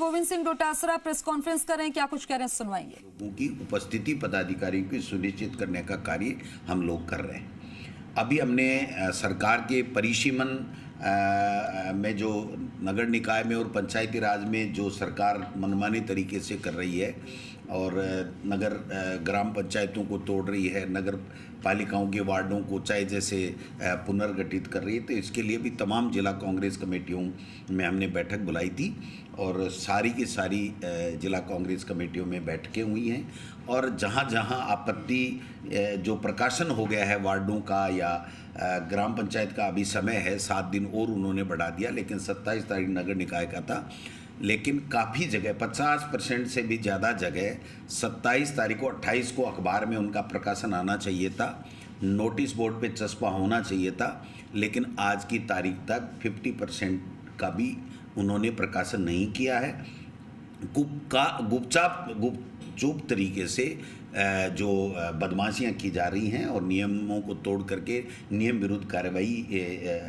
Govind Singh Dotasra press conference कर रहे हैं, क्या कुछ कह रहे हैं सुनवाएंगे। लोगों की उपस्थिति पदाधिकारियों की सुनिश्चित करने का कार्य हम लोग कर रहे हैं। अभी हमने सरकार के परिसीमन में जो नगर निकाय में और पंचायती राज में जो सरकार मनमाने तरीके से कर रही है और नगर ग्राम पंचायतों को तोड़ रही है, नगर पालिकाओं के वार्डों को चाहे जैसे पुनर्गठित कर रही है, तो इसके लिए भी तमाम जिला कांग्रेस कमेटियों में हमने बैठक बुलाई थी और सारी की सारी जिला कांग्रेस कमेटियों में बैठकें हुई हैं और जहां जहां आपत्ति जो प्रकाशन हो गया है वार्डों का या ग्राम पंचायत का अभी समय है 7 दिन और उन्होंने बढ़ा दिया, लेकिन 27 तारीख नगर निकाय का था, लेकिन काफ़ी जगह 50% से भी ज़्यादा जगह 27 तारीख को 28 को अखबार में उनका प्रकाशन आना चाहिए था, नोटिस बोर्ड पे चस्पा होना चाहिए था, लेकिन आज की तारीख तक 50% का भी उन्होंने प्रकाशन नहीं किया है। गुपचुप तरीके से जो बदमाशियां की जा रही हैं और नियमों को तोड़ करके नियम विरुद्ध कार्रवाई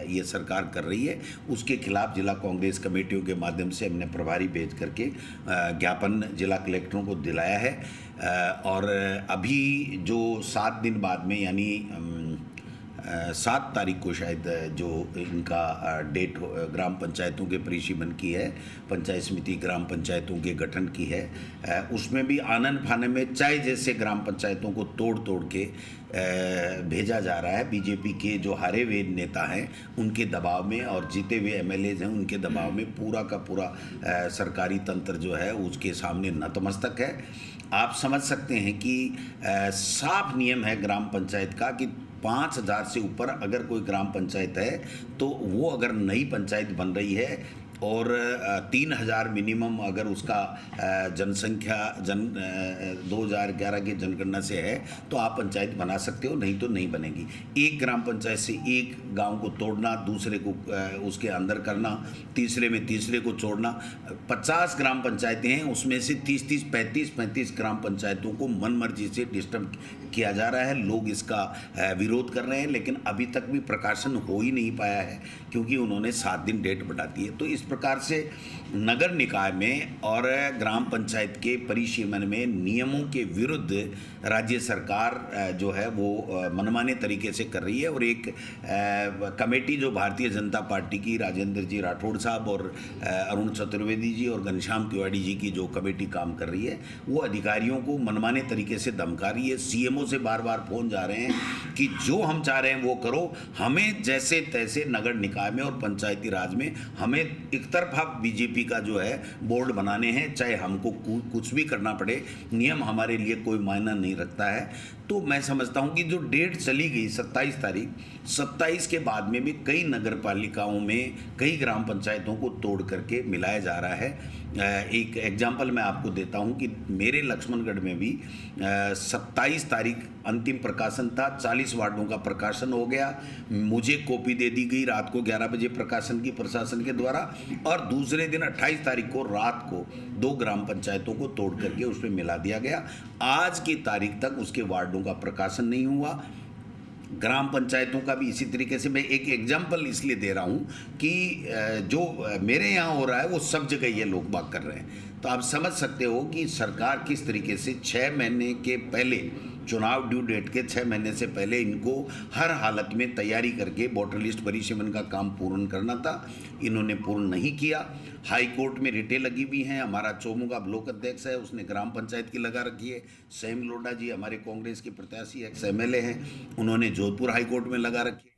ये सरकार कर रही है, उसके खिलाफ जिला कांग्रेस कमेटियों के माध्यम से हमने प्रभारी भेज करके ज्ञापन जिला कलेक्टरों को दिलाया है। और अभी जो 7 दिन बाद में यानी 7 तारीख को शायद जो इनका डेट ग्राम पंचायतों के परिसीमन की है, पंचायत समिति ग्राम पंचायतों के गठन की है, उसमें भी आनन फानन में चाय जैसे ग्राम पंचायतों को तोड़ तोड़ के भेजा जा रहा है। बीजेपी के जो हारे हुए नेता हैं उनके दबाव में और जीते हुए एमएलएज हैं उनके दबाव में पूरा का पूरा सरकारी तंत्र जो है उसके सामने नतमस्तक है। आप समझ सकते हैं कि साफ नियम है ग्राम पंचायत का कि 5,000 से ऊपर अगर कोई ग्राम पंचायत है तो वो अगर नई पंचायत बन रही है और 3,000 मिनिमम अगर उसका जनसंख्या 2011 की जनगणना से है तो आप पंचायत बना सकते हो, नहीं तो नहीं बनेगी। एक ग्राम पंचायत से एक गांव को तोड़ना, दूसरे को उसके अंदर करना, तीसरे में तीसरे को छोड़ना, 50 ग्राम पंचायतें हैं उसमें से 30-30, 35-35 ग्राम पंचायतों को मनमर्जी से डिस्टर्ब किया जा रहा है। लोग इसका विरोध कर रहे हैं, लेकिन अभी तक भी प्रकाशन हो ही नहीं पाया है क्योंकि उन्होंने 7 दिन डेट बढ़ा दी है। तो इस प्रकार से नगर निकाय में और ग्राम पंचायत के परिसीमन में नियमों के विरुद्ध राज्य सरकार जो है वो मनमाने तरीके से कर रही है और एक कमेटी जो भारतीय जनता पार्टी की राजेंद्र जी राठौड़ साहब और अरुण चतुर्वेदी जी और घनश्याम तिवारी जी की जो कमेटी काम कर रही है वो अधिकारियों को मनमाने तरीके से धमका रही है। सीएमओ से बार बार फोन जा रहे हैं कि जो हम चाह रहे हैं वो करो, हमें जैसे तैसे नगर निकाय में और पंचायती राज में हमें एक तरफा बीजेपी का जो है बोर्ड बनाने हैं, चाहे हमको कुछ भी करना पड़े, नियम हमारे लिए कोई मायना नहीं रखता है। तो मैं समझता हूं कि जो डेट चली गई 27 तारीख, 27 के बाद में भी कई नगर पालिकाओं में कई ग्राम पंचायतों को तोड़ करके मिलाया जा रहा है। एक एग्जाम्पल मैं आपको देता हूं कि मेरे लक्ष्मणगढ़ में भी 27 तारीख अंतिम प्रकाशन था, 40 वार्डों का प्रकाशन हो गया, मुझे कॉपी दे दी गई रात को 11 बजे प्रकाशन की प्रशासन के द्वारा और दूसरे दिन 28 तारीख को रात को 2 ग्राम पंचायतों को तोड़ करके उसमें मिला दिया गया। आज की तारीख तक उसके वार्डों का प्रकाशन नहीं हुआ। ग्राम पंचायतों का भी इसी तरीके से, मैं एक एग्जाम्पल इसलिए दे रहा हूँ कि जो मेरे यहाँ हो रहा है वो सब जगह ये लोग बात कर रहे हैं। तो आप समझ सकते हो कि सरकार किस तरीके से 6 महीने के पहले चुनाव ड्यू डेट के 6 महीने से पहले इनको हर हालत में तैयारी करके वोटर लिस्ट परिसीमन का काम पूर्ण करना था, इन्होंने पूर्ण नहीं किया। हाई कोर्ट में रिटें लगी हुई हैं। हमारा चोमू का ब्लॉक अध्यक्ष है, उसने ग्राम पंचायत की लगा रखी है। सैम लोढ़ा जी हमारे कांग्रेस के प्रत्याशी एक्स एमएलए हैं, उन्होंने जोधपुर हाई कोर्ट में लगा रखी है।